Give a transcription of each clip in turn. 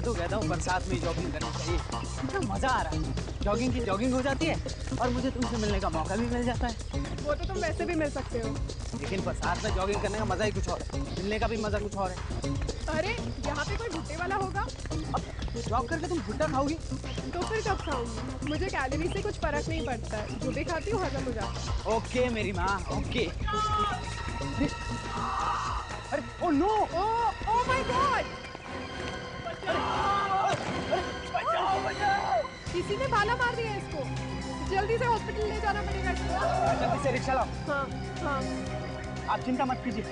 तो कहता हूँ बरसात में जॉगिंग करनी चाहिए, इतना मजा आ रहा है। जॉगिंग की जॉगिंग हो जाती है और मुझे तुमसे मिलने का मौका भी मिल जाता है। वो तो तुम वैसे भी मिल सकते हो। लेकिन बरसात में जॉगिंग करने का मजा ही कुछ और है, मिलने का भी मजा कुछ और है। अरे यहाँ पे कोई भुट्टे वाला होगा? अब जॉग करके तुम भुट्टा खाओगी? तो फिर कब खाऊंगी? मुझे कैलोरी से कुछ फर्क नहीं पड़ता है, जो भी खाती हूँ हजम हो जाता है। ओके मेरी माँ, ओके। अरे oh no, oh my God! किसी ने भाला मार दिया इसको, जल्दी से हॉस्पिटल ले जाना पड़ेगा इसको। जल्दी से रिक्शा लाओ। हाँ हाँ। आप चिंता मत कीजिए,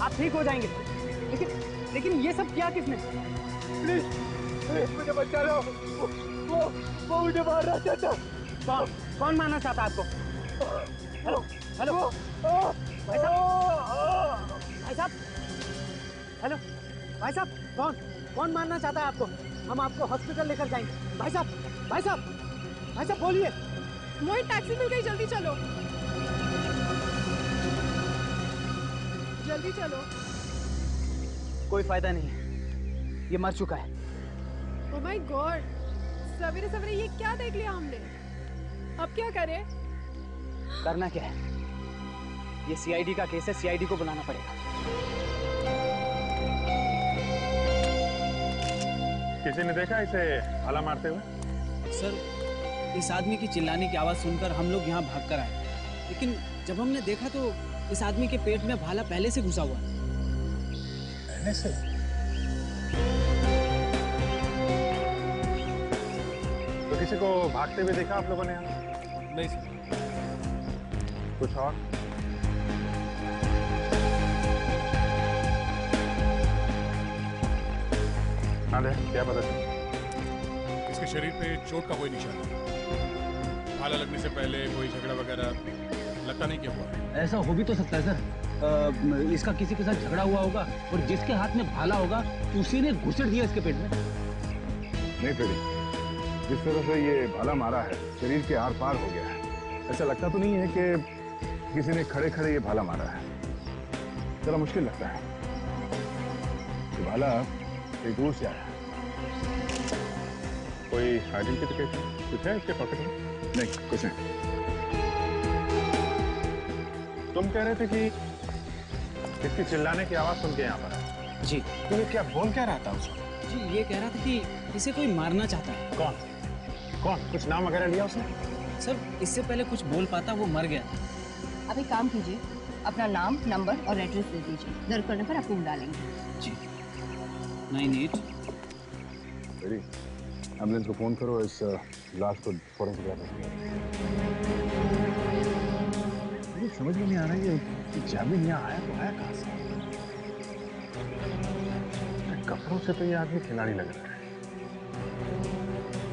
आप ठीक हो जाएंगे। लेकिन ये सब किया किसने? प्लीज मुझे बचा लो, वो मुझे मारना चाहता। कौन मारना चाहता आपको? हेलो हेलो भाई साहब, हेलो भाई साहब, कौन मारना चाहता है आपको? हम आपको हॉस्पिटल लेकर जाएंगे। भाई साहब बोलिए। मोहित टैक्सी मिल गई, जल्दी चलो जल्दी चलो। कोई फायदा नहीं है, ये मर चुका है। ओह माय गॉड, सवेरे सवेरे ये क्या देख लिया हमने? अब क्या करें? करना क्या है, ये सीआईडी का केस है, सीआईडी को बुलाना पड़ेगा। किसी ने देखा इसे भाला मारते हुए? सर, इस आदमी की चिल्लाने की आवाज सुनकर हम लोग यहाँ भागकर आए, लेकिन जब हमने देखा तो इस आदमी के पेट में भाला पहले से घुसा हुआ है। पहले से? तो किसी को भागते हुए देखा आप लोगों ने यहाँ? नहीं सर। कुछ और? हाँ दे, क्या पता चला? इसके शरीर पे चोट का कोई निशान नहीं। भाला लगने से पहले कोई झगड़ा वगैरह लगता नहीं क्या हुआ। ऐसा हो भी तो सकता है सर, इसका किसी के साथ झगड़ा हुआ होगा और जिसके हाथ में भाला होगा उसी ने घुसेड़ दिया इसके पेट में। नहीं फ्रेडी, जिस तरह से ये भाला मारा है शरीर के आर पार हो गया है। ऐसा लगता तो नहीं है कि किसी ने खड़े खड़े ये भाला मारा है। जरा मुश्किल लगता है। ये भाला कहीं दूर से आया है। कोई आइडेंटिफिकेशन कुछ है इसके पॉकेट में? नहीं, कुछ नहीं। तुम कह रहे थे कि इसकी चिल्लाने की आवाज सुन के यहाँ पर? जी तो ये क्या बोल क्या रहा था उसको? जी, ये कह रहा था कि इसे कोई मारना चाहता है। कौन? कुछ नाम वगैरह लिया उसने? सर, इससे पहले कुछ बोल पाता, वो मर गया। अब एक काम कीजिए, अपना नाम, नंबर और एड्रेस दे दीजिए, दर्ज करने पर आपको बुला लेंगे। जी 98। फ्रेडी, एम्बुलेंस को फोन करो, इस लाश को फौरन से मुझे समझ में नहीं आ रहा है ये जैवलिन यहाँ आया तो आया कहाँ से? कपड़ों से तो ये आदमी खिलाड़ी लग रहा है,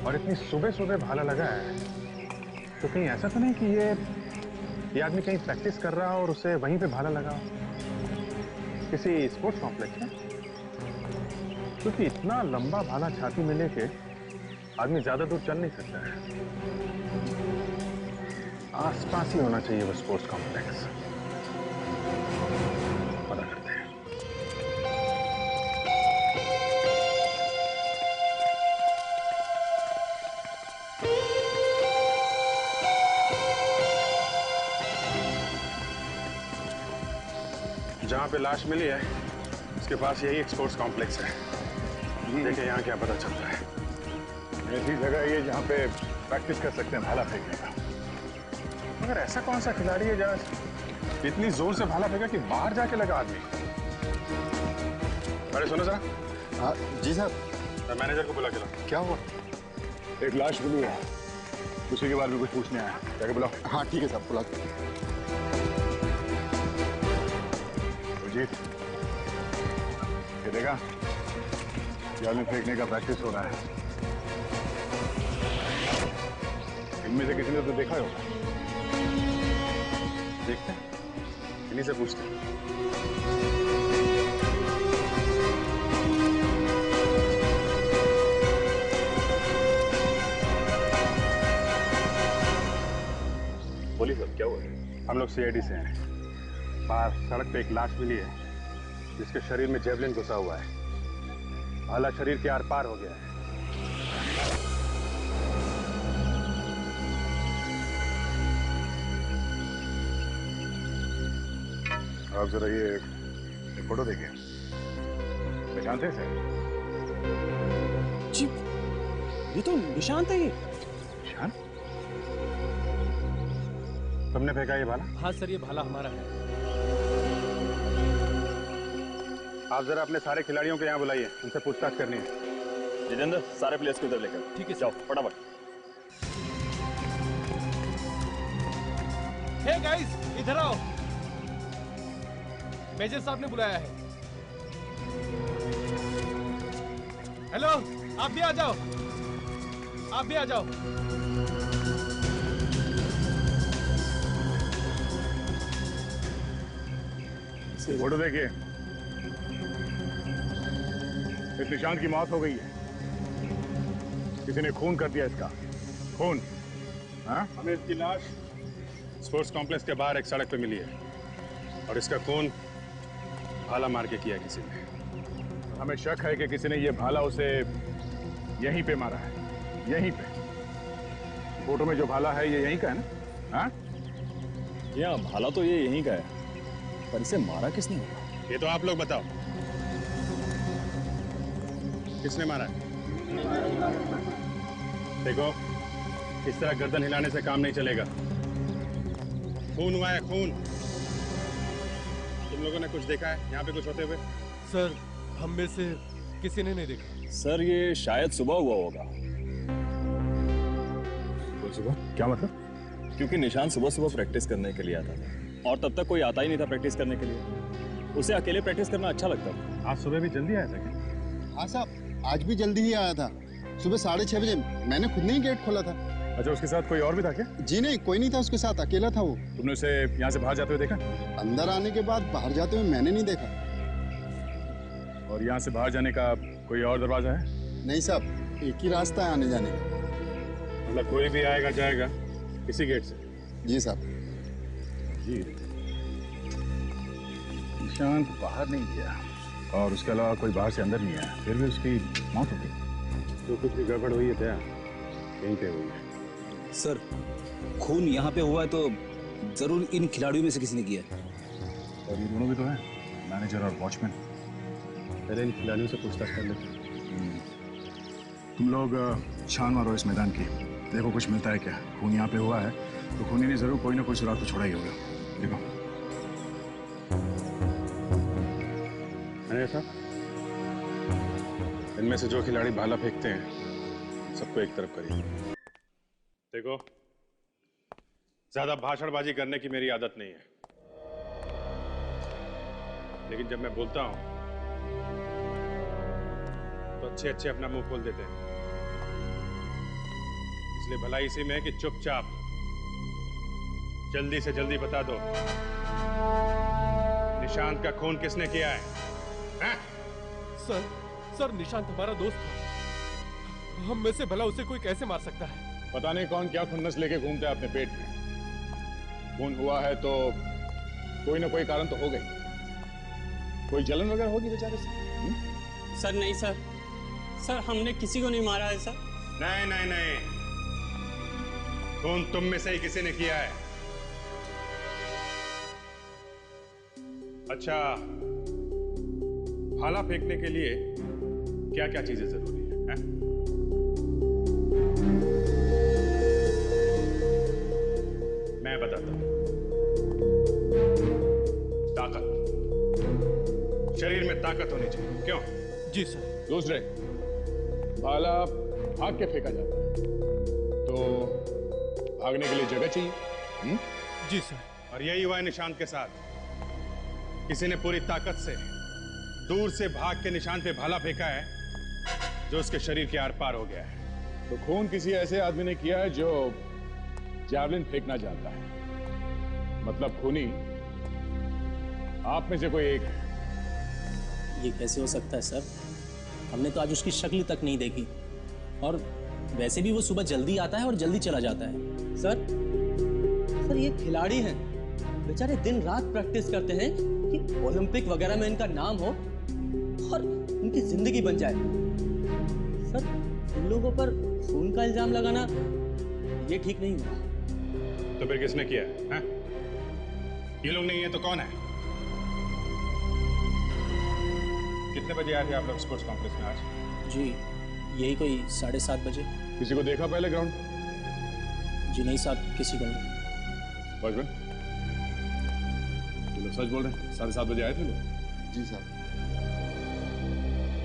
और इतनी सुबह सुबह भाला लगा है, तो कहीं ऐसा तो नहीं कि ये आदमी कहीं प्रैक्टिस कर रहा हो और उसे वहीं पे भाला लगा हो? किसी स्पोर्ट्स कॉम्प्लेक्स में? क्योंकि इतना लंबा भाला छाती में लेके आदमी ज्यादा दूर चल नहीं सकता है। आसपास ही होना चाहिए वो स्पोर्ट्स कॉम्प्लेक्स। पता करते हैं। जहां पे लाश मिली है उसके पास यही एक स्पोर्ट्स कॉम्प्लेक्स है। देखिए यहाँ क्या पता चलता है। ऐसी जगह है ये जहाँ पे प्रैक्टिस कर सकते हैं भाला फेंकने का। मगर ऐसा कौन सा खिलाड़ी है जरा इतनी जोर से भाला फेंका कि बाहर जाके लगा आदमी? अरे सुनो जरा। हाँ जी साहब। मैनेजर को बुला के लाओ। क्या हुआ? एक लाश मिली है, उसी के बारे में कुछ पूछने आया। जाके बुलाओ। हाँ ठीक है साहब, बुला के। अजीत, ये देखा, जाल फेंकने का प्रैक्टिस हो रहा है। इनमें से किसी ने तो देखा होगा। देखते हैं, इन्हीं से पूछते हैं। बोलिए सर, क्या हुआ? हम लोग सीआईडी से हैं। बाहर सड़क पे एक लाश मिली है जिसके शरीर में जेवलिन घुसा हुआ है। भाला शरीर के आर पार हो गया है। आप जरा ये फोटो देखिए, पहचानते हैं सर? जी, ये तो निशांत है। ये निशान? तुमने फेंका ये भाला? हाँ सर, ये भाला हमारा है। आप जरा अपने सारे खिलाड़ियों को यहाँ बुलाइए, उनसे पूछताछ करनी है। जितेंद्र, सारे प्लेयर्स को इधर लेकर। ठीक है जाओ फटाफट। हे गाइस, इधर आओ। मेजर साहब ने बुलाया है। हेलो, आप भी आ जाओ, आप भी आ जाओ। फोटो देखिए, इस निशांत की मौत हो गई है। किसी ने खून कर दिया इसका, खून। हाँ? हमें इसकी लाश स्पोर्ट्स कॉम्प्लेक्स के बाहर एक सड़क पे मिली है और इसका खून भाला मार के किया किसी ने। हमें शक है कि किसी ने ये भाला उसे यहीं पे मारा है, यहीं पे। फोटो में जो भाला है ये यहीं का है ना? हाँ? या भाला तो ये यहीं का है, पर इसे मारा किसने होगा? ये तो आप लोग बताओ, किसने मारा है? देखो, इस तरह गर्दन हिलाने से काम नहीं चलेगा। खून हुआ है, खून। तुम लोगों ने कुछ देखा है यहाँ पे कुछ होते हुए? सर, हम में से किसी ने नहीं देखा। सर, ये शायद सुबह हुआ होगा। सुबह? क्या मतलब? क्योंकि निशान सुबह सुबह प्रैक्टिस करने के लिए आता था और तब तक कोई आता ही नहीं था प्रैक्टिस करने के लिए। उसे अकेले प्रैक्टिस करना अच्छा लगता था। आज सुबह भी जल्दी आया था क्या? हाँ साहब, आज भी जल्दी ही आया था। सुबह 6:30 बजे मैंने खुद ने ही गेट खोला था। अच्छा, उसके साथ कोई और भी था क्या? जी नहीं, कोई नहीं था उसके साथ, अकेला था वो। तुमने उसे यहाँ से बाहर जाते हुए देखा? अंदर आने के बाद बाहर जाते हुए मैंने नहीं देखा। और यहाँ से बाहर जाने का कोई और दरवाजा है? नहीं साहब, एक ही रास्ता है आने जाने का। मतलब कोई भी आएगा जाएगा इसी गेट से? जी साहब। जी। निशांत बाहर नहीं गया और उसके अलावा कोई बाहर से अंदर नहीं आया, फिर भी उसकी मौत हो गई। तो कुछ भी गड़बड़ हुई है क्या? यहीं पे हुई है। सर, खून यहाँ पे हुआ है तो जरूर इन खिलाड़ियों में से किसी ने किया है। और ये दोनों भी तो हैं, मैनेजर और वॉचमैन। पहले इन खिलाड़ियों से पूछताछ कर लेते हैं। तुम लोग छान मारो इस मैदान की, देखो कुछ मिलता है क्या। खून यहाँ पे हुआ है तो खूनी ने जरूर कोई ना कोई सुराग तो छोड़ा ही होगा। देखो। मैनेजर साहब, इनमें से जो खिलाड़ी भाला फेंकते हैं सबको एक तरफ करिए। देखो, ज्यादा भाषणबाजी करने की मेरी आदत नहीं है, लेकिन जब मैं बोलता हूं तो अच्छे अच्छे अपना मुंह खोल देते हैं। इसलिए भलाई इसी में कि चुपचाप जल्दी से जल्दी बता दो, निशांत का खून किसने किया है? हैं? सर, निशांत हमारा दोस्त था। हम में से भला उसे कोई कैसे मार सकता है? पता नहीं कौन क्या खुन्नस लेके घूमता है अपने पेट में। खून हुआ है तो कोई ना कोई कारण तो हो गई। कोई जलन वगैरह होगी बेचारे से। सर नहीं सर, हमने किसी को नहीं मारा है सर। नहीं नहीं नहीं, खून तुम में से ही किसी ने किया है। अच्छा, भाला फेंकने के लिए क्या क्या चीजें जरूरी है? मैं बताता हूं। ताकत, शरीर में ताकत होनी चाहिए। क्यों? जी सर। दूसरे, भाला भाग के फेंका जाता है तो भागने के लिए जगह चाहिए। जी सर। और यही हुआ है निशांत के साथ। किसी ने पूरी ताकत से दूर से भाग के निशांत पे भाला फेंका है जो उसके शरीर के आर पार हो गया है। तो खून किसी ऐसे आदमी ने किया है जो जैवलिन फेंकना जानता है। मतलब खूनी आप में से कोई एक है। ये कैसे हो सकता है सर? हमने तो आज उसकी शक्ल तक नहीं देखी, और वैसे भी वो सुबह जल्दी आता है और जल्दी चला जाता है। सर ये खिलाड़ी हैं, बेचारे दिन रात प्रैक्टिस करते हैं कि ओलंपिक वगैरह में इनका नाम हो और इनकी जिंदगी बन जाए। सर इन लोगों पर खून का इल्जाम लगाना ये ठीक नहीं हुआ। तो फिर किसने किया है? ये लोग नहीं है तो कौन है? कितने बजे आए थे आप लोग स्पोर्ट्स कॉम्प्लेक्स में आज? जी यही कोई 7:30 बजे। किसी को देखा पहले ग्राउंड? जी नहीं साहब, किसी को नहीं। वॉचमैन, ये लोग सच बोल रहे हैं? 7:30 बजे आए थे लोग? जी साहब।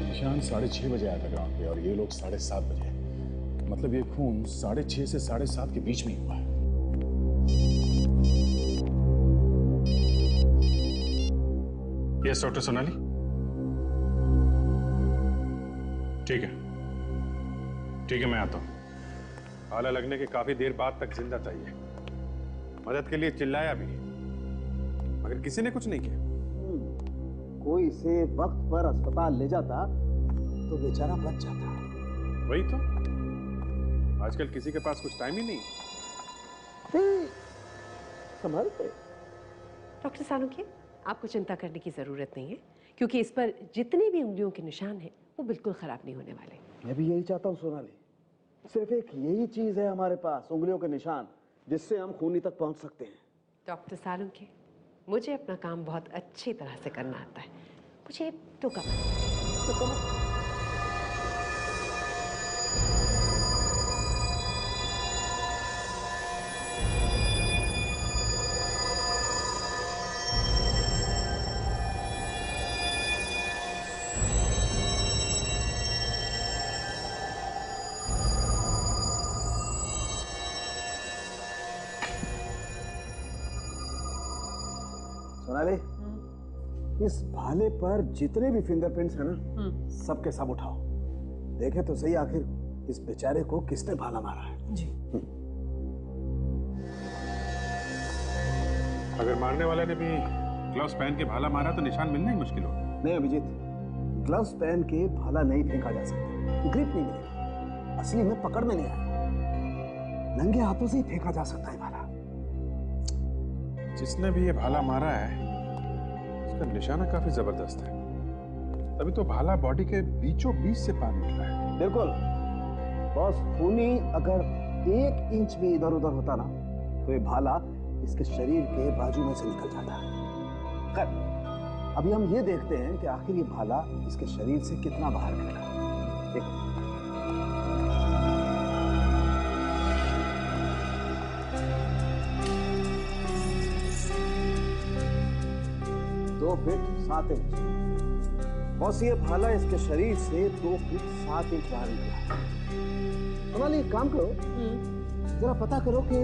निशान 6:30 बजे आया था ग्राउंड पे और ये लोग 7:30 बजे। मतलब ये खून 6:30 से 7:30 के बीच में ही हुआ है। Yes doctor Sonali. ठीक है ठीक है, मैं आता हूं। आला लगने के काफी देर बाद तक जिंदा चाहिए। मदद के लिए चिल्लाया भी मगर किसी ने कुछ नहीं किया। कोई इसे वक्त पर अस्पताल ले जाता तो बेचारा बच जाता। वही तो, आजकल किसी के पास कुछ टाइम ही नहीं। संभलते। डॉक्टर सालुंखे, आपको चिंता करने की जरूरत नहीं है क्योंकि इस पर जितने भी उंगलियों के निशान हैं वो बिल्कुल खराब नहीं होने वाले। मैं भी यही चाहता हूँ सोनाली। सिर्फ एक यही चीज है हमारे पास, उंगलियों के निशान, जिससे हम खूनी तक पहुंच सकते हैं। डॉक्टर सालुंखे, मुझे अपना काम बहुत अच्छी तरह से करना आता है। मुझे टोका मत। सोनाली, इस भाले पर जितने भी फिंगरप्रिंट्स हैं ना, सबके सब उठाओ। देखे तो सही आखिर इस बेचारे को किसने भाला मारा है। जी। अगर मारने वाले ने भी ग्लव्स पहन के भाला मारा तो निशान मिलना ही मुश्किल होगा। नहीं अभिजीत, ग्लव्स पहन के भाला नहीं फेंका जा सकता, ग्रिप नहीं मिलेगी, असली में पकड़ में नहीं आएगा। नंगे हाथों से ही फेंका जा सकता है भाला। जिसने भी ये भाला मारा है उसका निशाना काफी जबरदस्त है, तभी तो भाला बॉडी के बीचों बीच से पार निकला है। बिल्कुल बॉस, खूनी अगर 1 इंच भी इधर उधर होता ना तो ये भाला इसके शरीर के बाजू में से निकल जाता है। खैर, अभी हम ये देखते हैं कि आखिर ये भाला इसके शरीर से कितना बाहर निकला। देखो, दो फीट 7 इंच। बॉस, ये भाला इसके शरीर से 2 फीट 7 इंच बाहर निकला। सोनाली, एक काम करो, जरा पता करो कि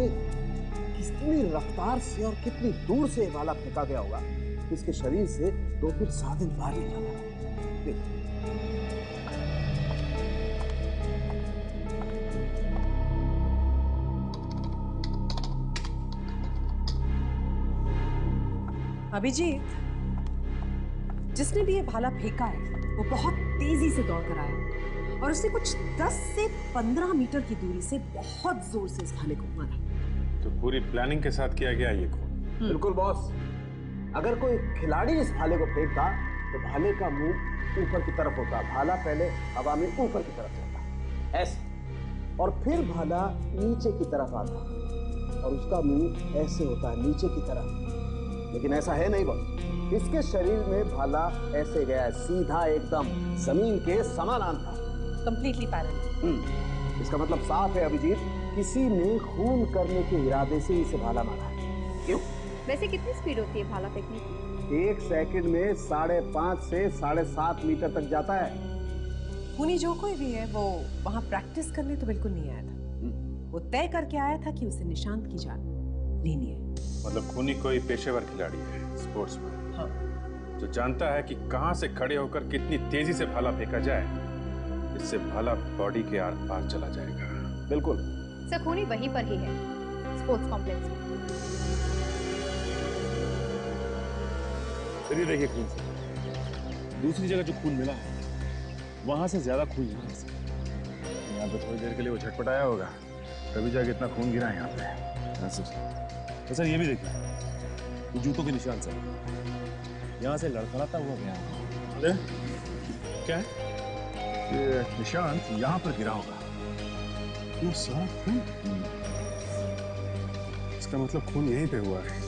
कितनी रफ्तार से और कितनी दूर से भाला फेंका गया होगा, इसके शरीर से 2 फीट 7 इंच बाहर निकला है। अभिजीत, जिसने भी ये भाला फेंका है वो बहुत तेजी से दौड़ कर आया और उसने कुछ 10 से 15 मीटर की दूरी से बहुत जोर से इस भाले को मारा। तो पूरी प्लानिंग के साथ किया गया ये खून। बिल्कुल बॉस, अगर कोई खिलाड़ी इस भाले को फेंकता तो भाले का मुंह ऊपर की तरफ होता, भाला पहले हवा में ऊपर की तरफ जाता ऐसे, और फिर भाला नीचे की तरफ आता और उसका मुंह ऐसे होता है नीचे की तरफ। लेकिन ऐसा है नहीं बॉस, इसके शरीर में भाला ऐसे गया है, सीधा एकदम जमीन के समानांतर, कंप्लीटली पैरेलल। इसका मतलब साफ है अभिजीत, किसी ने खून करने के इरादे से इसे भाला मारा है। क्यों? वैसे कितनी स्पीड होती है भाला फेंकने की? 1 सेकंड में 5.5 से 7.5 मीटर तक जाता है। खूनी जो कोई भी है वो वहां प्रैक्टिस करने तो बिल्कुल नहीं आया था। वो तय करके आया था कि उसे निशांत की जान लेनी है। मतलब खूनी कोई पेशेवर खिलाड़ी है, स्पोर्ट्समैन। हाँ। जो जानता है कि कहां से खड़े होकर कितनी तेजी से भाला फेंका जाए, इससे भाला बॉडी के आर पार चला जाएगा। बिल्कुल। सर, खूनी वहीं पर ही है, स्पोर्ट्स कॉम्प्लेक्स में। चलिए देखिए खून से दूसरी जगह जो खून मिला है वहां से ज्यादा खून नहीं है। यहाँ पे थोड़ी देर के लिए वो झटपटाया होगा, तभी जाके इतना खून गिरा है यहाँ पे। तो सर ये भी देखिए, ये जूतों के निशान सर, यहाँ से लड़खड़ाता हुआ गया। क्या है? ये निशांत यहाँ पर गिरा होगा। ये सारा खून? इसका मतलब खून यहीं पे हुआ है,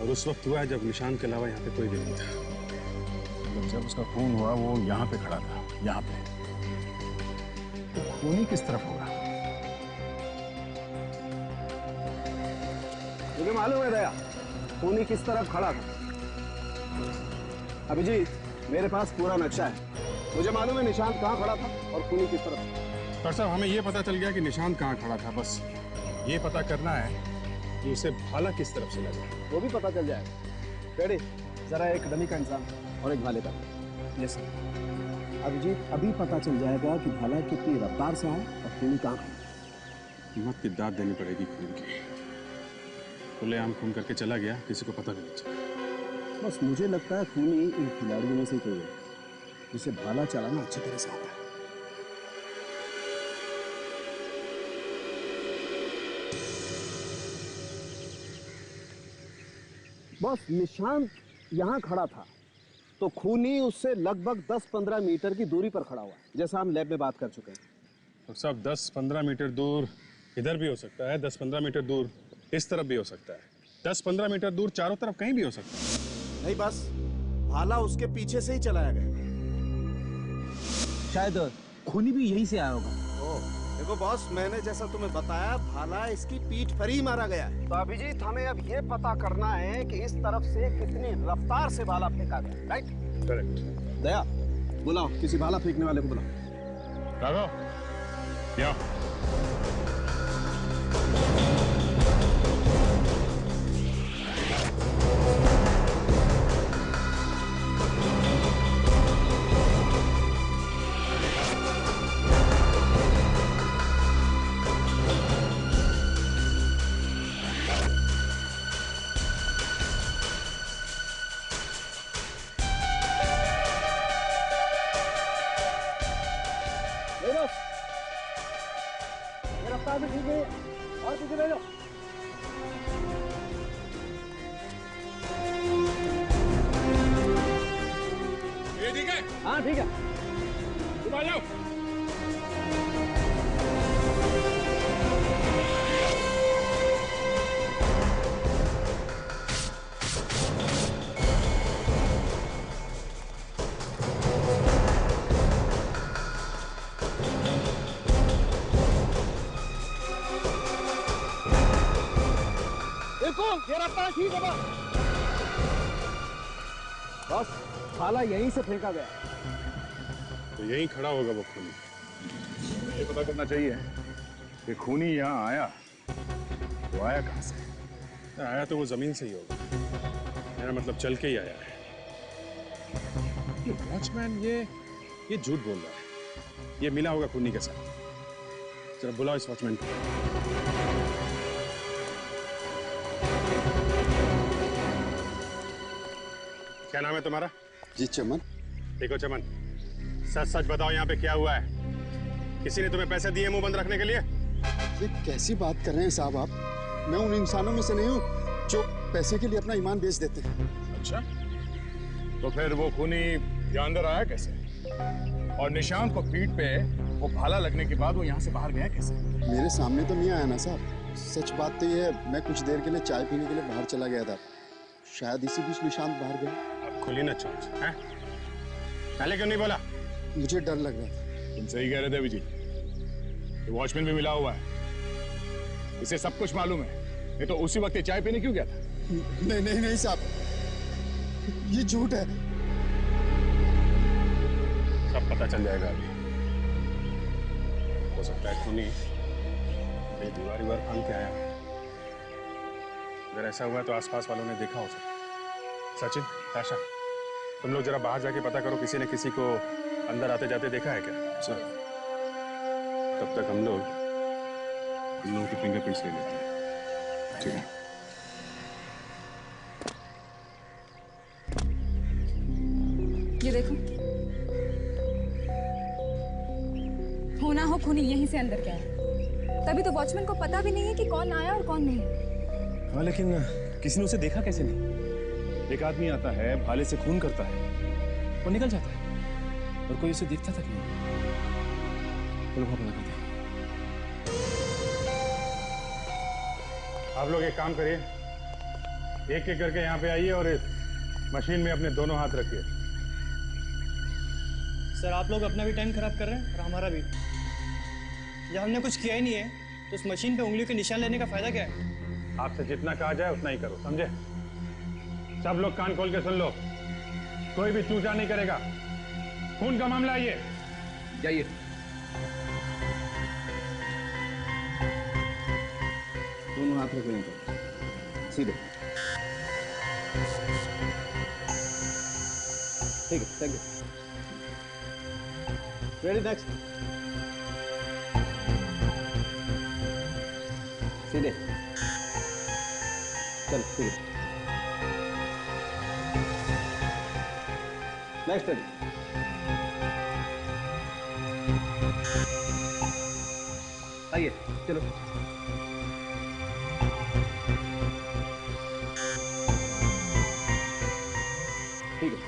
और उस वक्त हुआ है जब निशांत के अलावा यहाँ पे कोई भी नहीं था। मतलब जब उसका खून हुआ वो यहाँ पे खड़ा था, यहाँ पे। तो खूनी किस तरफ होगा? मुझे मालूम है दया, खूनी किस तरफ खड़ा था। अभिजीत, मेरे पास पूरा नक्शा है। मुझे मालूम है निशांत कहाँ खड़ा था और खूनी किस तरफ। डॉक्टर साहब, हमें ये पता चल गया कि निशांत कहाँ खड़ा था, बस ये पता करना है कि उसे भाला किस तरफ से लगा। वो भी पता चल जाएगा। रेडी, जरा एक डमी का इंसान और एक भाले का। Yes sir. अभिजीत, अभी पता चल जाएगा कि भाला कितनी रफ्तार से आया और खूनी कहाँ खड़ा। हिम्मत की दाद देनी पड़ेगी खून की। खुलेआम खून करके चला गया, किसी को पता भी नहीं चला। बस मुझे लगता है खूनी इन खिलाड़ियों में से कोई है जिसे भाला चलाना अच्छी तरह से आता है। बस निशांत यहाँ खड़ा था तो खूनी उससे लगभग 10-15 मीटर की दूरी पर खड़ा हुआ, जैसा हम लैब में बात कर चुके हैं। तो सब 10-15 मीटर दूर इधर भी हो सकता है, 10-15 मीटर दूर इस तरफ भी हो सकता है, 10-15 मीटर दूर चारों तरफ कहीं भी हो सकता है। नहीं, बस भाला उसके पीछे से ही चलाया गया। शायद खूनी भी यहीं से आया होगा। देखो बॉस, मैंने जैसा तुम्हें बताया, भाला इसकी पीठ पर ही मारा गया है। तो अभिजीत, हमें अब ये पता करना है कि इस तरफ से कितनी रफ्तार से भाला फेंका गया। राइट? करेक्ट। दया, बुलाओ किसी भाला फेंकने वाले को बुलाओ। राघव, या रफ्तार में ठीक है, और पीछे ले लो। ये ठीक है? हाँ ठीक है, तुम आ जाओ। ये रफ्तार ठीक है बस, भाला यहीं से फेंका गया। तो यहीं खड़ा होगा वो खूनी। ये पता करना चाहिए कि खूनी यहाँ आया तो आया कहाँ से? आया तो वो जमीन से ही होगा, मेरा मतलब चल के ही आया है। ये वॉचमैन ये झूठ बोल रहा है, ये मिला होगा खूनी के साथ। जरा बुलाओ इस वॉचमैन को। क्या नाम है तुम्हारा? जी चमन। देखो चमन, सच सच बताओ यहाँ पे क्या हुआ है? किसी ने तुम्हें पैसे दिए मुंह बंद रखने के लिए? ये कैसी बात कर रहे हैं साहब आप? मैं उन इंसानों में से नहीं हूँ जो पैसे के लिए अपना ईमान बेच देते हैं। अच्छा, तो फिर वो खूनी यहाँ अंदर आया कैसे? और निशांत को पीठ पे वो भाला लगने के बाद वो यहाँ से बाहर गया कैसे? मेरे सामने तो नहीं आया ना साहब। सच बात तो ये है, मैं कुछ देर के लिए चाय पीने के लिए बाहर चला गया था, शायद इसी बीच निशांत बाहर गया। अब खुली ना चोंच, हैं? पहले क्यों नहीं बोला? मुझे डर लग रहा था। तुम सही कह रहे थे अभिजीत, वॉचमैन भी मिला हुआ है, इसे सब कुछ मालूम है। ये तो उसी वक्त चाय पीने क्यों गया था? नहीं नहीं नहीं साहब, ये झूठ है। सब पता चल जाएगा अभी। हो सकता है खूनी ये दीवार फांद के आया। अगर ऐसा हुआ तो आसपास वालों ने देखा हो सकता है। सचिन, ताशा, तुम लोग जरा बाहर जाके पता करो, किसी ने किसी को अंदर आते जाते देखा है क्या? सर। तब तक हम लोग इन लोगों की फिंगरप्रिंट्स ले लेते हैं। ठीक है। ये देखो, होना हो खूनी यहीं से अंदर गया। तभी तो वॉचमैन को पता भी नहीं है कि कौन आया और कौन नहीं। हाँ, लेकिन किसी ने उसे देखा कैसे नहीं? एक आदमी आता है, भाले से खून करता है और निकल जाता है, और कोई उसे देखता तक नहीं। चलो पता करते हैं। आप लोग एक काम करिए, एक एक करके यहाँ पे आइए और इस मशीन में अपने दोनों हाथ रखिए। सर आप लोग अपना भी टाइम खराब कर रहे हैं और हमारा भी। जब हमने कुछ किया ही नहीं है तो उस मशीन पे उंगलियों के निशान लेने का फायदा क्या है? आपसे जितना कहा जाए उतना ही करो, समझे? सब लोग कान खोल के सुन लो, कोई भी चूचा नहीं करेगा। खून का मामला है ये। जाइए। दोनों हाथ रखें ऊपर, सीधे। ठीक है, थैंक यू। Ready, next. सीधे। चलो, ठीक है। Next ready. आइए, चलो। ठीक है।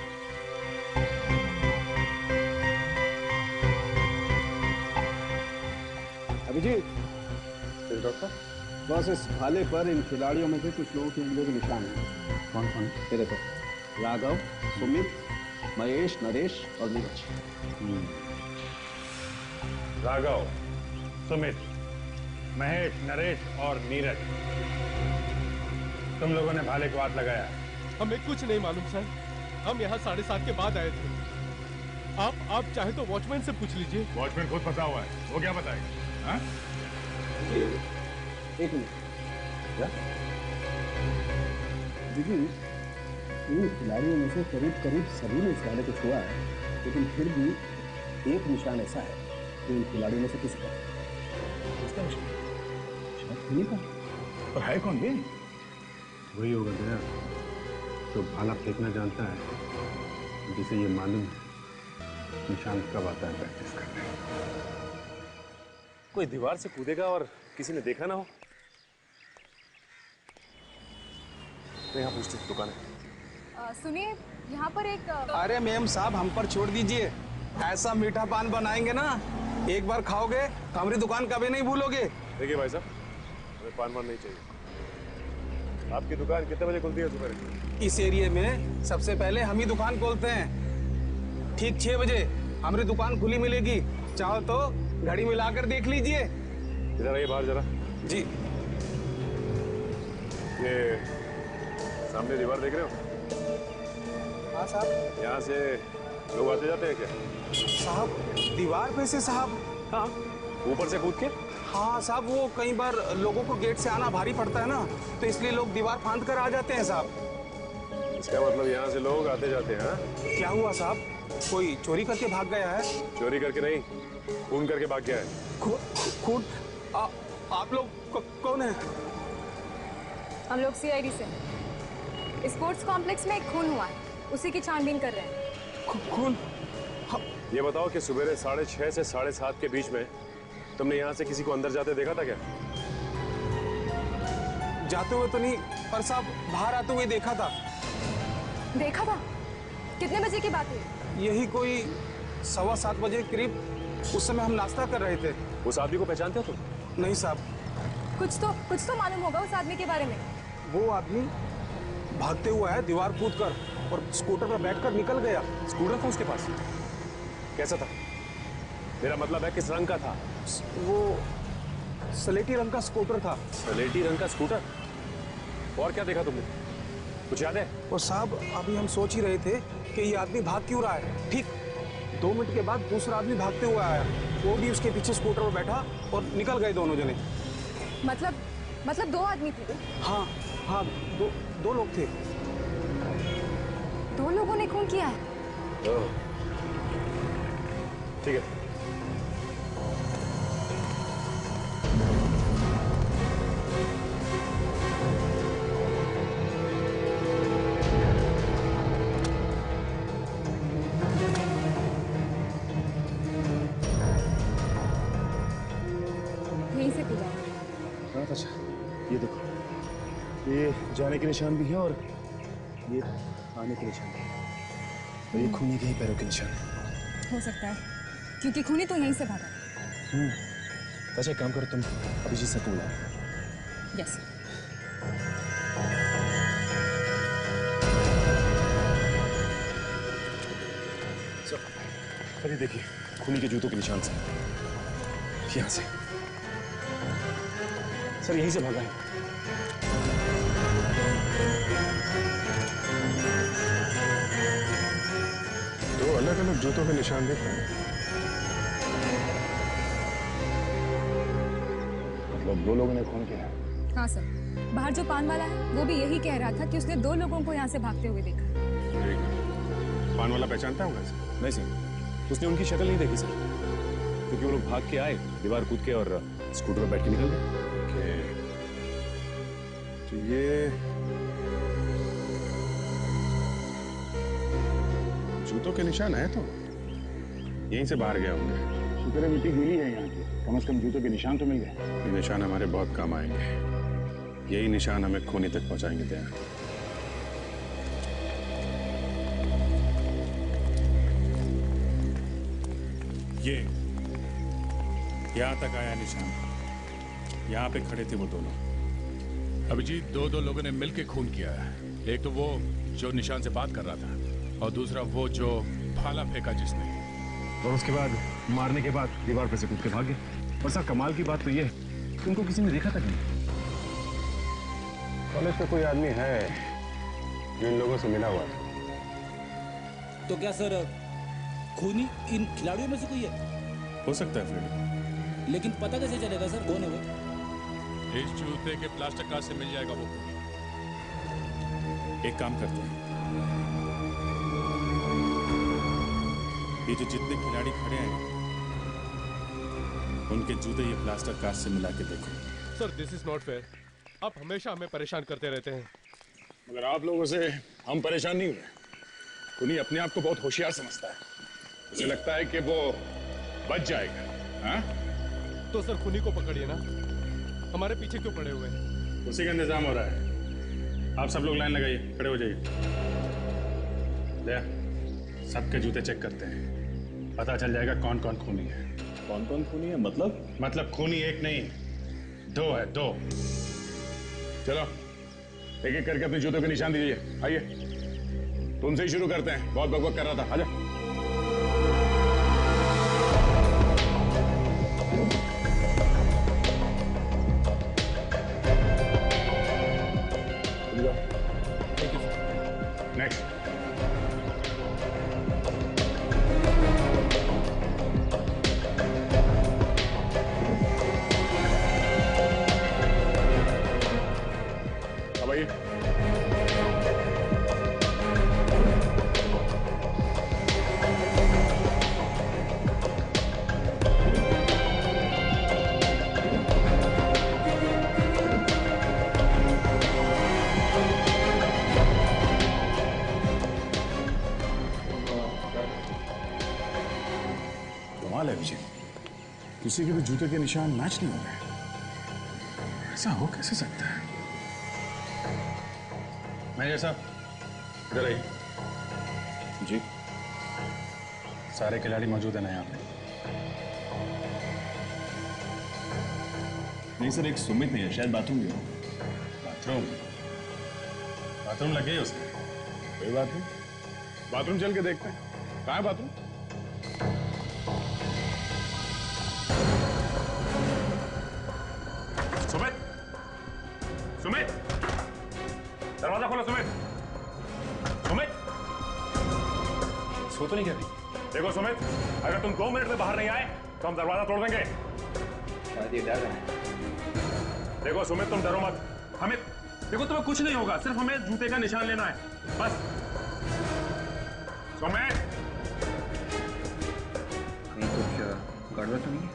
अभिजीत, डॉक्टर, बस इस भाले पर इन खिलाड़ियों में से कुछ लोगों की उंगलियों के निशान हैं। कौन कौन? ये देखो, राघव, सुमित, महेश, नरेश और नीरज। राघव, सुमित, महेश, नरेश और नीरज, तुम लोगों ने भाले को हाथ लगाया है। हमें कुछ नहीं मालूम सर, हम यहाँ 7:30 के बाद आए थे। आप चाहे तो वॉचमैन से पूछ लीजिए। वॉचमैन खुद फंसा हुआ है, वो क्या बताएगा? हाँ? एक मिनट। देखिए, इन खिलाड़ियों में से करीब करीब सभी ने इस भाले को छुआ है, लेकिन फिर भी एक निशान ऐसा है जो इन खिलाड़ियों में से किसी का इसका निशान शायद नहीं का। तो है कौन ये? वही होगा गया तो भाला फेंकना जानता है, जिसे ये मालूम है निशान कब आता है प्रैक्टिस करने। कोई दीवार से कूदेगा और किसी ने देखा ना हो तो यहाँ पूछते दुकान है। सुनिए, यहाँ पर एक अरे मैम साहब, हम पर छोड़ दीजिए। ऐसा मीठा पान बनाएंगे ना, एक बार खाओगे तो हमारी दुकान कभी नहीं भूलोगे। देखिए भाई साहब, हमें पान वान नहीं चाहिए। आपकी दुकान कितने बजे खुलती है सुबह? इस एरिया में सबसे पहले हम ही दुकान खोलते हैं। ठीक 6 बजे हमारी दुकान खुली मिलेगी। चाहो तो घड़ी मिलाकर देख लीजिए। इधर आइए बाहर जरा। जी। ये सामने दीवार देख रहे हो? हाँ साहब। यहाँ से लोग आते जाते हैं क्या? साहब, दीवार पे से साहब? हाँ, ऊपर से कूद के? हाँ साहब, वो कई बार लोगों को गेट से आना भारी पड़ता है ना, तो इसलिए लोग दीवार फांद कर आ जाते हैं साहब। इसका मतलब यहाँ से लोग आते जाते हैं? क्या हुआ साहब, कोई चोरी करके भाग गया है? चोरी करके नहीं, खून करके भाग गया है। खून? आप लोग कौन है? हम लोग CID से। स्पोर्ट्स कॉम्प्लेक्स में एक खून हुआ है, उसी की छानबीन कर रहे हैं। खून? ये बताओ कि सुबह 6:30 से 7:30 के बीच में तुमने यहाँ से किसी को अंदर जाते देखा था क्या? जाते हुए तो नहीं, पर साहब बाहर आते हुए देखा था। देखा था? कितने बजे की बात है? यही कोई 7:15 बजे करीब। उस समय हम नाश्ता कर रहे थे। उस आदमी को पहचानते हो तुम? नहीं साहब। कुछ तो मालूम होगा उस आदमी के बारे में। वो आदमी भागते हुआ है दीवार कूदकर और स्कूटर पर बैठकर निकल गया। स्कूटर था उसके पास? कैसा था? मेरा मतलब है किस रंग का था? वो सलेटी रंग का स्कूटर था। सलेटी रंग का स्कूटर? और क्या देखा तुमने, कुछ याद है? और साहब, अभी हम सोच ही रहे थे कि ये आदमी भाग क्यों रहा है। ठीक 2 मिनट के बाद दूसरा आदमी भागते हुआ आया, वो भी उसके पीछे स्कूटर पर बैठा और निकल गए दोनों जने। मतलब 2 आदमी थे? हाँ, दो लोग थे। 2 लोगों ने खून किया है? ठीक है। यहीं से कूदा। बहुत अच्छा। ये देखो, ये जाने के निशान भी है और ये आने के निशान भी है, और ये खूनी के ही पैरों के निशान है। हो सकता है, क्योंकि खूनी तो यहीं से भागा। अच्छा एक काम करो, तुम अभिजीत सर को बुलाओ। यस। सर ये देखिए, खूनी के जूतों के निशान से, यहाँ से। सर यहीं से भागा है। दो अलग अलग जूतों के निशान देख रहे हैं। मतलब दो लोगों ने खून किया है? हाँ सर, बाहर जो पान वाला है वो भी यही कह रहा था कि उसने 2 लोगों को यहाँ से भागते हुए देखा। पान वाला पहचानता होगा इसे? नहीं सर, उसने उनकी शक्ल नहीं देखी सर, क्योंकि वो लोग भाग के आए, दीवार कूद के और स्कूटर पर बैठ के निकल गए। तो ये जूतों के निशान है तो यहीं से बाहर गए होंगे। शुक्र है मिट्टी गीली है यहाँ की, कम से कम जूतों के निशान तो मिल गए। ये निशान हमारे बहुत काम आएंगे, यही निशान हमें खूनी तक पहुंचाएंगे। दया, ये यहाँ तक आया निशान, यहाँ पे खड़े थे वो दोनों। अभिजीत, दो लोगों ने मिलकर खून किया है। एक तो वो जो निशान से बात कर रहा था, और दूसरा वो जो भाला फेंका जिसने। और उसके बाद मारने के बाद दीवार पे से कूद के भाग गए। और सर कमाल की बात तो ये है कि उनको किसी ने देखा तक नहीं। कॉलेज का कोई आदमी है जो इन लोगों से मिला हुआ था। तो क्या सर खूनी इन खिलाड़ियों में से कोई है? हो सकता है फ्रेडी, लेकिन पता कैसे चलेगा सर कौन है वो? इस जूते के प्लास्टर कास्ट से मिल जाएगा वो खूनी। एक काम करते हैं, ये जो जितने खिलाड़ी खड़े हैं उनके जूते ये प्लास्टर कास्ट से मिला के देखो। Sir this is not fair, आप हमेशा हमें परेशान करते रहते हैं। मगर आप लोगों से हम परेशान नहीं हुए। खूनी अपने आप को बहुत होशियार समझता है, उसे लगता है कि वो बच जाएगा। हाँ? तो सर खूनी को पकड़िए ना, हमारे पीछे क्यों पड़े हुए हैं? उसी का इंतजाम हो रहा है। आप सब लोग लाइन लगाइए, खड़े हो जाइए। दया, सबके जूते चेक करते हैं, पता चल जाएगा कौन कौन खूनी है। कौन कौन खूनी है मतलब खूनी एक नहीं, 2 है, 2। चलो एक एक करके अपने जूतों के निशान दीजिए। आइए, तुमसे ही शुरू करते हैं, बहुत बकबक कर रहा था। आजा। नेक्स्ट। अब आइए। कमाल है विजय, किसी के भी जूते के निशान मैच नहीं हो रहे। ऐसा हो कैसे सकता है? मैनेजर साहब, इधर आइए। जी। सारे खिलाड़ी मौजूद हैं ना यहाँ पे? नहीं सर, एक सुमित नहीं है, शायद बाथरूम गया। बाथरूम? बाथरूम लगे ही उसमें। कोई बात नहीं, बाथरूम चल के देखते हैं। कहाँ है बाथरूम? सुमित, सुमित, दरवाजा खोलो। सुमित, सुमित, सो तो नहीं कह रही? देखो सुमित, अगर तुम 2 मिनट में बाहर नहीं आए तो हम दरवाजा तोड़ देंगे। शायद ये डर रहे हैं। देखो सुमित, तुम डरो मत। हमें देखो, तुम्हें कुछ नहीं होगा, सिर्फ हमें जूते का निशान लेना है, बस। सुमित, कहीं कुछ गड़बड़ तो नहीं है?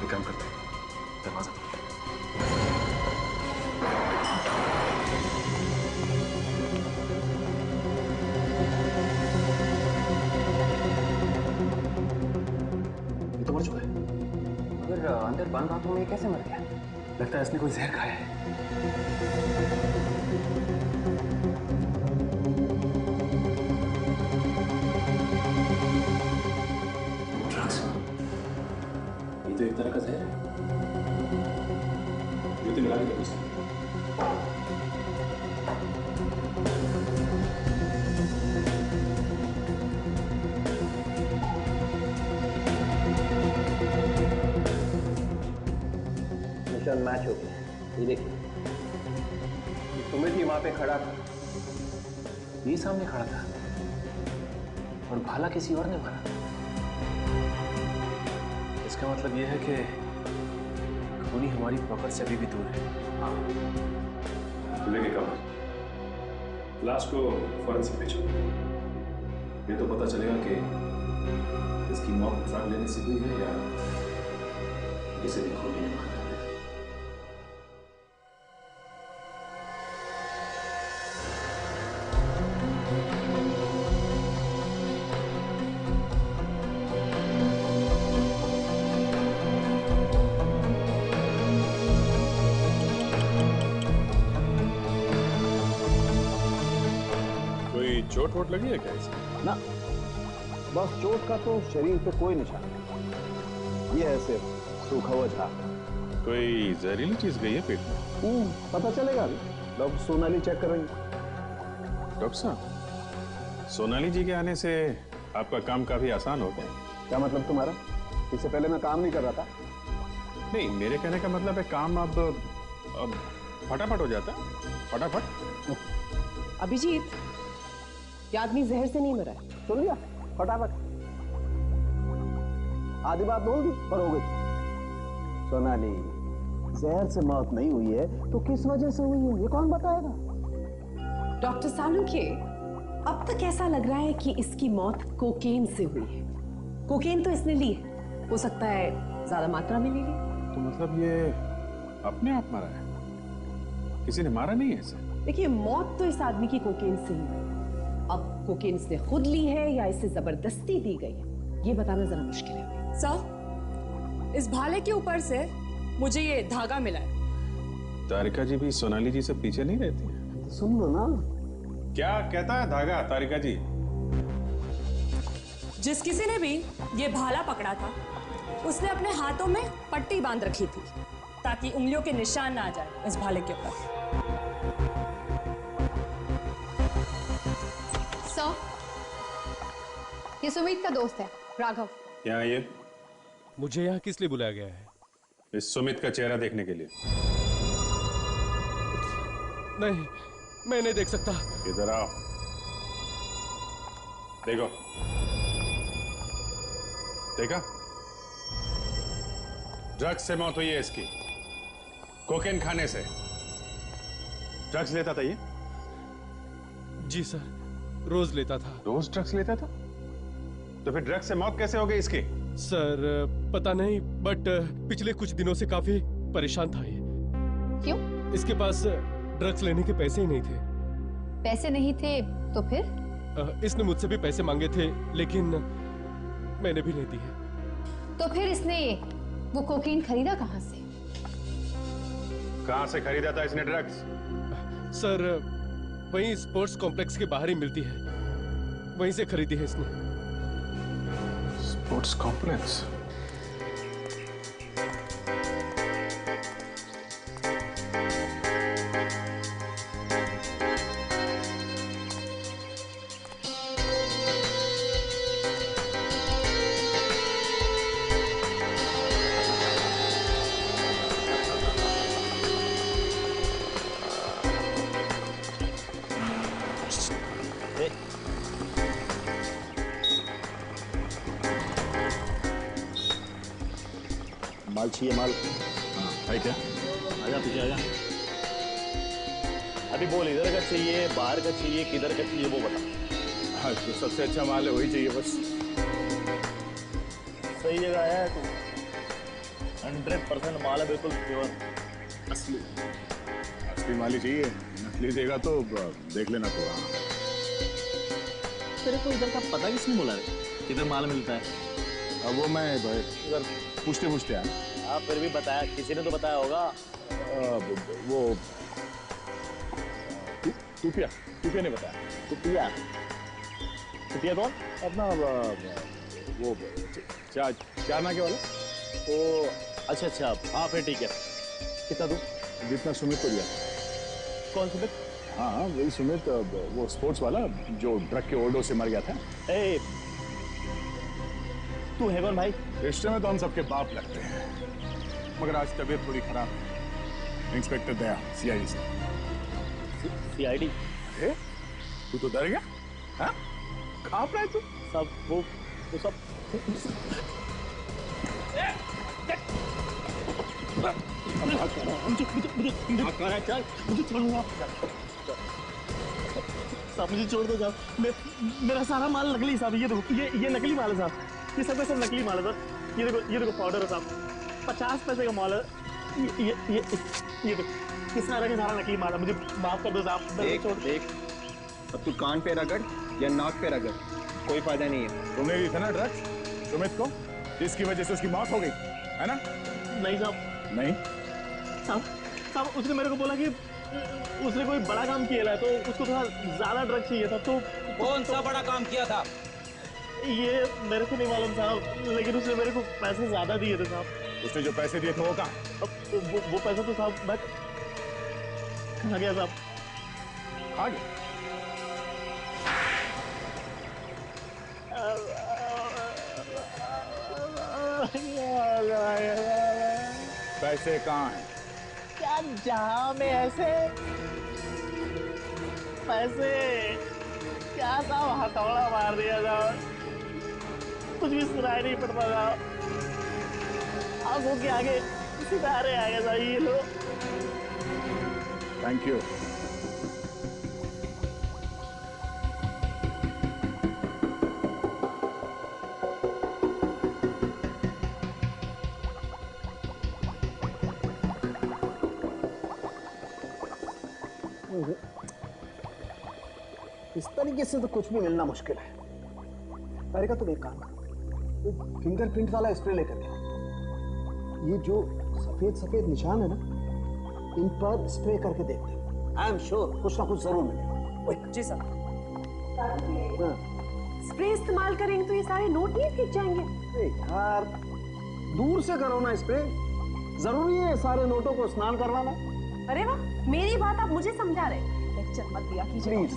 एक काम करते हैं, दरवाजा तो मर चुका है। अगर अंदर बंद हाथों में कैसे मर गया? लगता है इसने कोई जहर खाया है। पैटर्न मैच हो गया। ये देखिए, सुमित ही वहां पे खड़ा था, ये सामने खड़ा था, और भाला किसी और ने मारा। इसका मतलब यह है कि खूनी हमारी पकड़ से अभी भी दूर है। हाँ, लेके कब लाश को फॉरेंसिक भेजो। ये तो पता चलेगा कि इसकी मौत ड्रग लेने से हुई है या इसे भी खूनी ने मारा है। चोट वोट लगी है क्या इसे? ना, बस चोट का तो शरीर पे कोई निशान नहीं, ये है सिर्फ सूखा हुआ झाग। कोई जहरीली चीज गई है पेट में? पता चलेगा अभी, डॉक्टर सोनाली चेक करेंगे। डॉक्टर साहब, सोनाली जी के आने से आपका काम काफी आसान हो गया। क्या मतलब तुम्हारा? इससे पहले मैं काम नहीं कर रहा था? नहीं, मेरे कहने का मतलब है काम अब फटाफट हो जाता है, फटाफट। अभिजीत, ये आदमी जहर से नहीं मरा है। सुन लिया? फटाफट। आधी बात बोल दी पर हो गई। सोनाली, जहर से मौत नहीं हुई है तो किस वजह से हुई है ये कौन बताएगा? डॉक्टर सालुंखे, अब तक ऐसा लग रहा है कि इसकी मौत कोकेन से हुई है। कोकेन तो इसने ली है, हो सकता है ज्यादा मात्रा में ले ली। तो मतलब ये अपने आप मरा है, किसी ने मारा नहीं है इसे? देखिए, मौत तो इस आदमी की कोकेन से ही हुई। अब कोकेन इसने खुद ली है या इसे जबरदस्ती दी गई है, ये बताना जरा मुश्किल है। सर, इस भाले के ऊपर से मुझे ये धागा मिला है। तारिका जी भी सोनाली जी से पीछे नहीं रहती है? सुन लो ना। क्या कहता है धागा, तारिका जी? जिस किसी ने भी ये भाला पकड़ा था, उसने अपने हाथों में पट्टी बांध रखी थी ताकि उंगलियों के निशान ना आ जाए इस भाले के ऊपर। सर, ये सुमित का दोस्त है, राघव। यहाँ ये मुझे यहाँ किस लिए बुलाया गया है? इस सुमित का चेहरा देखने के लिए। नहीं, मैं नहीं देख सकता। इधर आओ, देखो। देखा? ड्रग्स से मौत हुई है इसकी, कोकेन खाने से। ड्रग्स लेता था ये? जी सर, रोज लेता था। रोज ड्रग्स लेता था? तो फिर ड्रग्स से मौत कैसे हो गई इसकी? सर पता नहीं, बट पिछले कुछ दिनों से काफी परेशान था ये। क्यों? इसके पास ड्रग्स लेने के पैसे ही नहीं थे। पैसे नहीं थे तो फिर? इसने मुझसे भी पैसे मांगे थे, लेकिन मैंने भी नहीं दिए। तो फिर इसने वो कोकीन खरीदा कहाँ से? कहाँ से खरीदा था इसने ड्रग्स? सर, वहीं स्पोर्ट्स कॉम्प्लेक्स के बाहर ही मिलती है, वहीं से खरीदी है इसने। Sports complex? माल चाहिए, माल। है क्या? आजा पीछे आजा। अभी बोल, इधर का चाहिए, बाहर का चाहिए, किधर का चाहिए वो बता। हाँ, तो सबसे अच्छा माल है वही चाहिए बस। सही जगह है तू, 100% माल है, बिल्कुल प्योर असली। असली माल ही चाहिए, नकली देगा तो देख लेना तो। तेरे को इधर का पता किसने बोला है किधर माल मिलता है? अब वो मैं इधर पूछते पूछते आया। हाँ, फिर भी बताया, किसी ने तो बताया होगा। वो टूपिया ने बताया। टूपिया? टूपिया कौन? अपना वो चार नाके वाला। ओ अच्छा अच्छा, हाँ फिर ठीक है। कितना दूँ? जितना सुमित को दिया। कौन सुमित? हाँ वही सुमित, वो स्पोर्ट्स वाला जो ड्रग के ओवरडोज से मर गया था। ए, तू है कौन भाई? रिश्ते में तो हम सबके बाप लगते हैं, मगर आज तबीयत थोड़ी खराब है। इंस्पेक्टर दया, सीआईडी से। सीआईडी? अरे तू तो डर गया? हाँ? कहाँ पर है तू? सब वो सब साहब मुझे छोड़ दो साहब, मेरा सारा माल नकली साहब। ये देखो, ये नकली माल है साहब, ये सब नकली माल है सर। ये देखो पाउडर है साहब, 50 पैसे का माल है। ये देखो, ये सारा का सारा नकली माल है। मुझे माफ कर दो साहब। देख अब तू कान पे रगड़ या नाक पे रगड़, कोई फायदा नहीं है। तुमने भी था ना ड्रग्स सुमित को, जिसकी वजह से उसकी मौत हो गई है ना? नहीं साहब, नहीं साहब उसने मेरे को बोला कि उसने कोई बड़ा काम किया है, तो उसको थोड़ा ज्यादा ड्रग चाहिए था। तो कौन सा बड़ा काम किया था? ये मेरे को नहीं मालूम साहब, लेकिन उसने मेरे को पैसे ज्यादा दिए थे साहब। उसने जो पैसे दिए थे वो कहाँ? वो पैसा तो साहब मैं खा गया साहब। खा गया? पैसे कहाँ हैं? क्या जहां में ऐसे पैसे, क्या साहब हथौड़ा मार दिया साहब, कुछ भी सुनाई नहीं पड़ता साहब। आंखों के आगे सितारे आ गए साहब ये लोग। Thank you. इस तरीके से तो कुछ भी मिलना मुश्किल है। तारिका तुम एक काम करो, वो फिंगरप्रिंट वाला स्प्रे लेकर के आओ। ये जो सफेद सफेद निशान है ना, इन पर स्प्रे करके देखते हैं। आई एम श्योर कुछ ना कुछ जरूर मिलेगा। जी सर। स्प्रे इस्तेमाल करेंगे तो ये सारे नोट नहीं फेंक जाएंगे? यार दूर से करो ना स्प्रे, जरूरी है सारे नोटों को स्नान करवाना? अरे वाह, मेरी बात आप मुझे समझा रहे। लेक्चर मत दिया कीजिए। प्लीज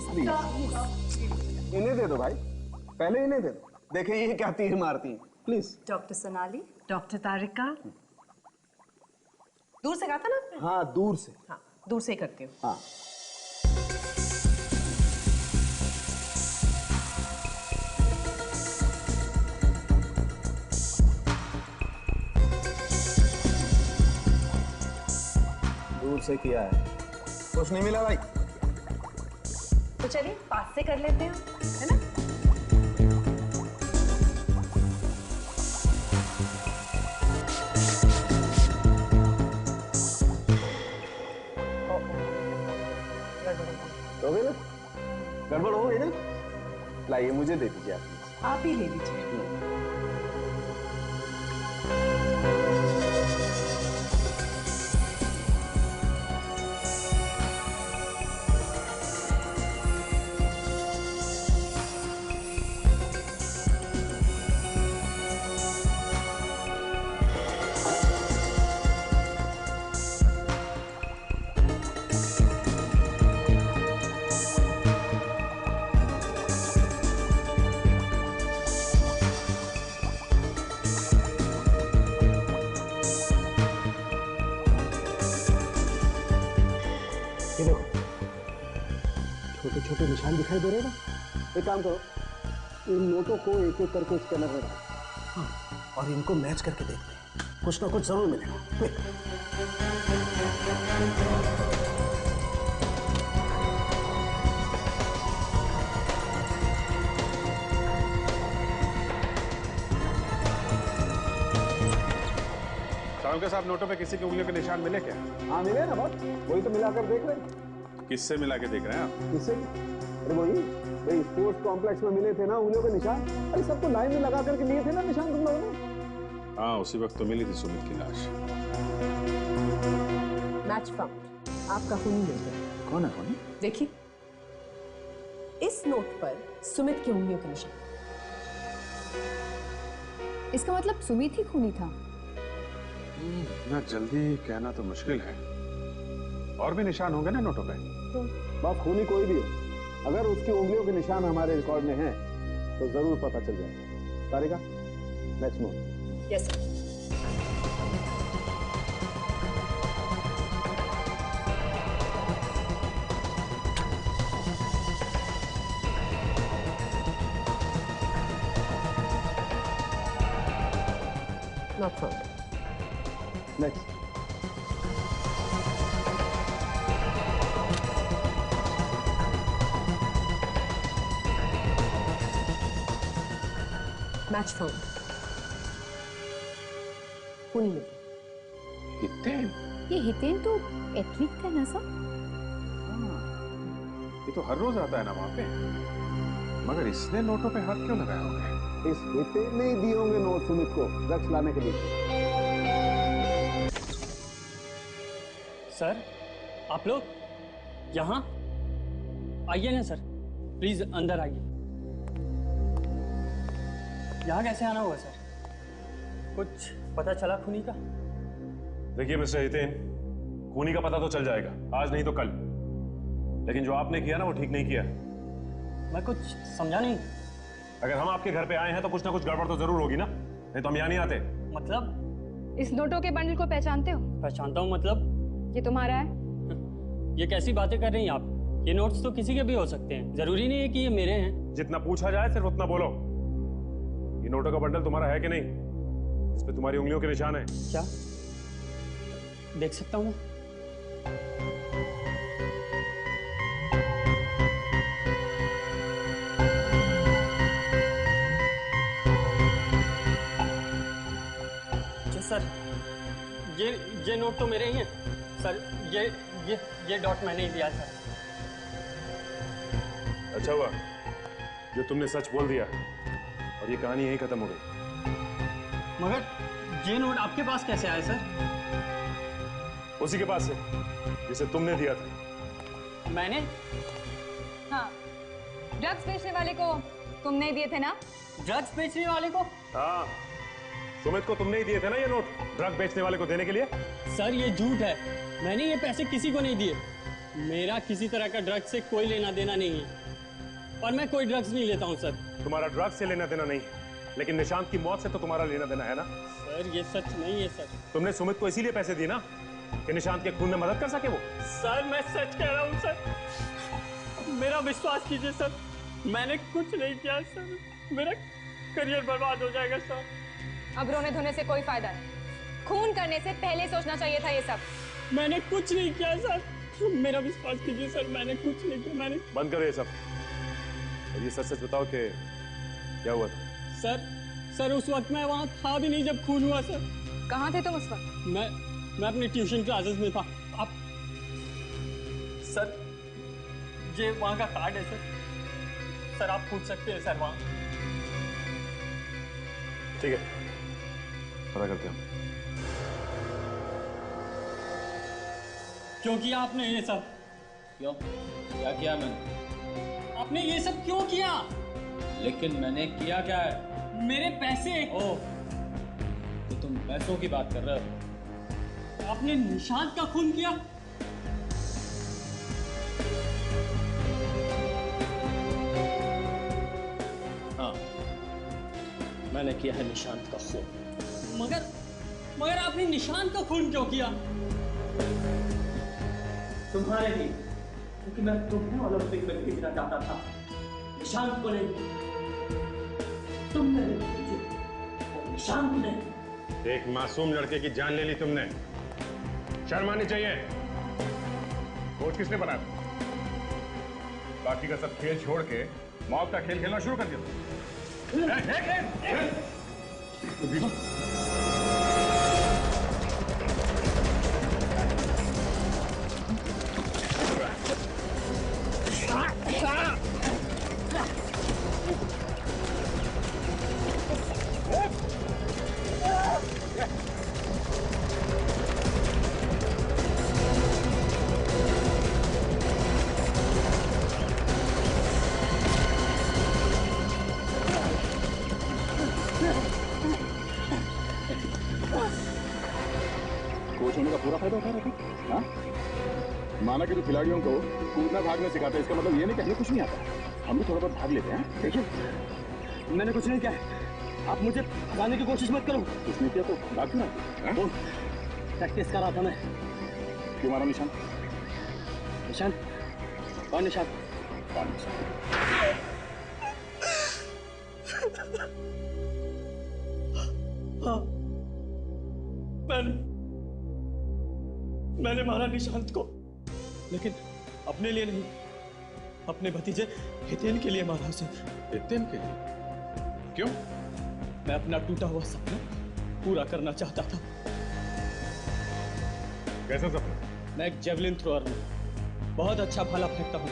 इन्हें दे दो भाई, पहले इन्हें दे दो, देखें ये क्या तीर मारती हैं। प्लीज। डॉक्टर सोनाली, डॉक्टर तारिका, दूर से कहा था ना आपने? हाँ दूर से। हाँ दूर से ही करती हूँ। हाँ दूर से किया है, कुछ नहीं मिला भाई। तो चलिए पास से कर लेते हैं, है ना? हो गए ना? गड़बड़ हो गई ना? लाइए मुझे दे दीजिए आप ही ले लीजिए। छोटे निशान दिखाई दे रहे हैं ना? एक काम करो, इन नोटों को एक एक करके स्कैनर में डालो। हाँ, और इनको मैच करके देखते हैं, कुछ ना कुछ जरूर मिलेगा। साहब के साहब नोटों पे किसी की उंगलियों के निशान मिले क्या? हाँ मिले ना बात, वही तो मिलाकर देख रहे हैं। किससे मिला के देख रहे हैं आप? किससे? अरे वही भाई स्पोर्ट्स कॉम्प्लेक्स में मिले थे ना उंगलियों के निशान। अरे सबको लाइन में लगा करके लिए थे ना निशान तुम लोगों ने। हाँ उसी वक्त तो मिली थी सुमित की लाश। मैच फाउंड, आपका खून मिल गया। कौन है कौन? देखिए इस नोट पर सुमित की उंगलियों के निशान। इसका मतलब सुमित ही खूनी था। ना जल्दी कहना तो मुश्किल है, और भी निशान होंगे ना नोटों पे। तो बाप खूनी कोई भी हो, अगर उसकी उंगलियों के निशान हमारे रिकॉर्ड में हैं, तो जरूर पता चल जाएगा। Tarika, next note. Yes sir. Not found. Next. Match found. Pune में। हितेन? ये हितेन तो एथलीट का ना सर? ये तो हर रोज आता है ना वहाँ पे। मगर इसने नोटों पे हाथ क्यों लगाया होगा? इस हितेन ने ही दिए होंगे नोट सुमित को ड्रग्स लाने के लिए। सर, आप लोग यहाँ आइए ना सर, प्लीज अंदर आइए। यहाँ कैसे आना हुआ सर? कुछ पता चला खूनी का? देखिए मिस्टर हितेन, खूनी का पता तो चल जाएगा, आज नहीं तो कल। लेकिन जो आपने किया ना वो ठीक नहीं किया। मैं कुछ समझा नहीं। अगर हम आपके घर पे आए हैं तो कुछ ना कुछ गड़बड़ तो जरूर होगी ना, नहीं तो हम यहाँ नहीं आते। मतलब? इस नोटों के बंडल को पहचानते हो? पहचानता हूँ मतलब? ये तुम्हारा है? ये कैसी बातें कर रही हैं आप? ये नोट्स तो किसी के भी हो सकते हैं, जरूरी नहीं है कि ये मेरे हैं। जितना पूछा जाए सिर्फ उतना बोलो। ये नोटों का बंडल तुम्हारा है कि नहीं? इस पे तुम्हारी उंगलियों के निशान है। क्या देख सकता हूँ? सर, ये नोट तो मेरे ही हैं सर। ये डॉट मैंने ही दिया सर। अच्छा हुआ जो तुमने सच बोल दिया और ये कहानी यहीं खत्म हो गई। मगर ये नोट आपके पास कैसे आया सर? उसी के पास से जिसे तुमने दिया था। मैंने? हाँ, ड्रग्स बेचने वाले को तुमने दिए थे ना? ड्रग्स बेचने वाले को? हाँ, सुमित को तुमने ही दिए थे ना ये नोट, ड्रग बेचने वाले को देने के लिए। सर ये झूठ है, मैंने ये पैसे किसी को नहीं दिए। मेरा किसी तरह का ड्रग्स से कोई लेना देना नहीं है और मैं कोई ड्रग्स नहीं लेता हूँ सर। तुम्हारा ड्रग्स से लेना देना नहीं, लेकिन निशांत की मौत से तो तुम्हारा लेना देना है ना। सर ये सच नहीं है सर। तुमने सुमित को इसीलिए पैसे दिए ना कि निशांत के खून में मदद कर सके वो। सर मैं सच कह रहा हूँ सर, मेरा विश्वास कीजिए सर, मैंने कुछ नहीं किया सर। मेरा करियर बर्बाद हो जाएगा सर। अब रोने धोने से कोई फायदा नहीं, खून करने से पहले सोचना चाहिए था ये सब। मैंने कुछ नहीं किया सर, मेरा विश्वास कीजिए सर, मैंने कुछ नहीं किया। मैंने बंद करो ये सब और ये सच सच बताओ कि क्या हुआ था। सर उस वक्त मैं वहाँ था भी नहीं जब खून हुआ सर। कहाँ थे तुम उस वक्त? मैं अपने ट्यूशन क्लासेस में था। आप सर ये वहाँ का कार्ड है सर, आप पूछ सकते हैं सर वहाँ। ठीक है, पता करते हैं। क्यों किया आपने ये सब? क्यों? क्या किया मैंने? आपने ये सब क्यों किया? लेकिन मैंने किया क्या है? मेरे पैसे। ओह, तो तुम पैसों की बात कर रहे हो? आपने निशांत का खून किया? हाँ, मैंने किया है निशांत का खून। मगर आपने निशांत का खून क्यों किया? तुम्हारे लिए, क्योंकि मैं तुम्हें ओलंपिक में भेजना चाहता था, निशांत को नहीं। तुमने निशांत ने। एक मासूम लड़के की जान ले ली तुमने, शर्म आनी चाहिए। कोच किसने बनाया? बाकी का सब खेल छोड़ के मौत का खेल खेलना शुरू कर दिया। कोच होने का पूरा फायदा उठा रहा था। हाँ, माना कि तो खिलाड़ियों को कूदना भागना सिखाते हैं, इसका मतलब ये नहीं कि हमें कुछ नहीं आता। हम भी थोड़ा बहुत भाग लेते हैं। देखिए, मैंने कुछ नहीं किया है, आप मुझे फंसाने की कोशिश मत करो। कुछ नहीं किया तो भाग क्यों रहा? प्रैक्टिस कर रहा था मैं। क्यों मारा निशान? निशान? कौन निशान? कौन निशान? हाँ, मैंने मारा निशांत को, लेकिन अपने लिए नहीं, अपने भतीजे हितेन के लिए मारा उसे। हितेन के लिए? क्यों? मैं अपना टूटा हुआ सपना पूरा करना चाहता था। कैसा सपना? मैं एक जेवलिन थ्रोअर हूँ, बहुत अच्छा भाला फेंकता हूँ।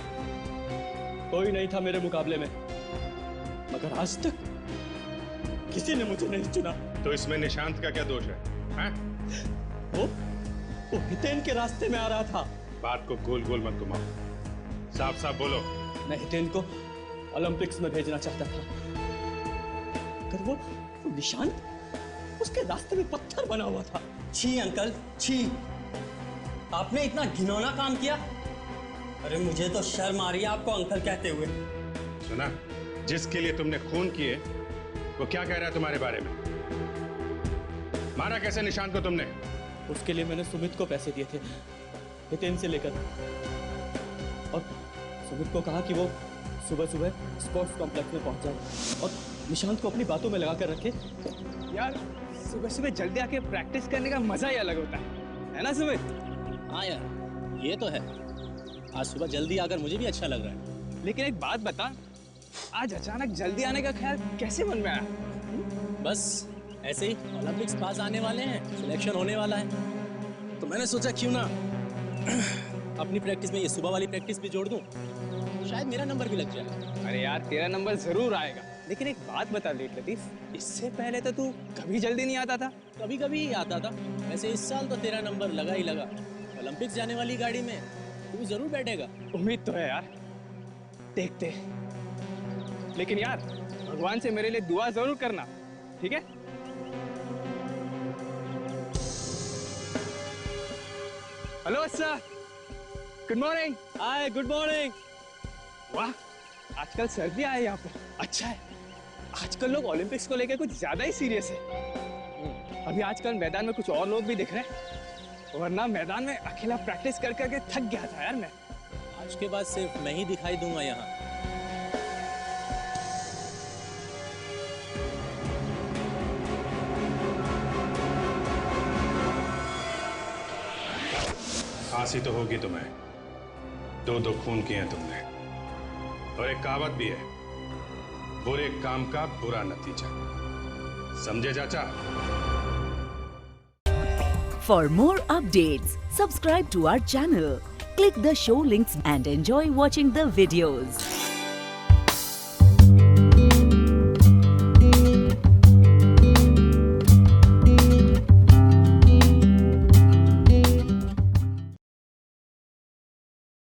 कोई नहीं था मेरे मुकाबले में, मगर आज तक किसी ने मुझे नहीं चुना। तो इसमें निशांत का क्या दोष है? हैं? वो हितेन के रास्ते में आ रहा था। बात को गोल गोल मत घुमाओ, साफ साफ बोलो। मैं हितेन को ओलंपिक्स में भेजना चाहता था, मगर वो निशांत उसके रास्ते में पत्थर बना हुआ था। छी अंकल, छी! आपने इतना घिनौना काम किया? अरे मुझे तो शर्म आ रही है आपको अंकल कहते हुए। सुना, जिसके लिए तुमने खून किए वो क्या कह रहा है तुम्हारे बारे में? मारा कैसे निशांत को तुमने? उसके लिए मैंने सुमित को पैसे दिए थे, हितेन से लेकर, और सुमित को कहा कि वो सुबह सुबह स्पोर्ट्स कॉम्प्लेक्स में पहुंच जाए और निशांत को अपनी बातों में लगा कर रखे। यार सुबह सुबह जल्दी आके प्रैक्टिस करने का मजा ही अलग होता है ना सुमित? हाँ यार, ये तो है। आज सुबह जल्दी आकर मुझे भी अच्छा लग रहा है। लेकिन एक बात बता, आज अचानक जल्दी आने का ख्याल कैसे मन में आया? बस ऐसे ही, ओलंपिक्स पास आने वाले हैं, सिलेक्शन होने वाला है, तो मैंने सोचा क्यों ना अपनी प्रैक्टिस में ये सुबह वाली प्रैक्टिस भी जोड़ दूं, शायद मेरा नंबर भी लग जाए। अरे यार तेरा नंबर जरूर आएगा, लेकिन एक बात बता लेट लतीफ, इससे पहले तो तू कभी जल्दी नहीं आता था। कभी कभी ही आता था, वैसे इस साल तो तेरा नंबर लगा ही लगा। ओलंपिक्स जाने वाली गाड़ी में तू जरूर बैठेगा। उम्मीद तो है यार, देखते। लेकिन यार भगवान से मेरे लिए दुआ जरूर करना, ठीक है? Hello sir, good morning. Hi, good morning. वाह, आजकल सर्दी आए यहाँ पर, अच्छा है। आजकल लोग ओलंपिक्स को लेकर कुछ ज्यादा ही सीरियस है। अभी आजकल मैदान में कुछ और लोग भी दिख रहे हैं, वरना मैदान में अकेला प्रैक्टिस कर करके थक गया था यार मैं। आज के बाद सिर्फ मैं ही दिखाई दूंगा यहाँ। फांसी तो होगी तुम्हें, दो खून किए हैं तुमने, और एक कहावत भी है, बुरे काम का बुरा नतीजा। समझे चाचा? For more updates, subscribe to our channel, click the show links and enjoy watching the videos.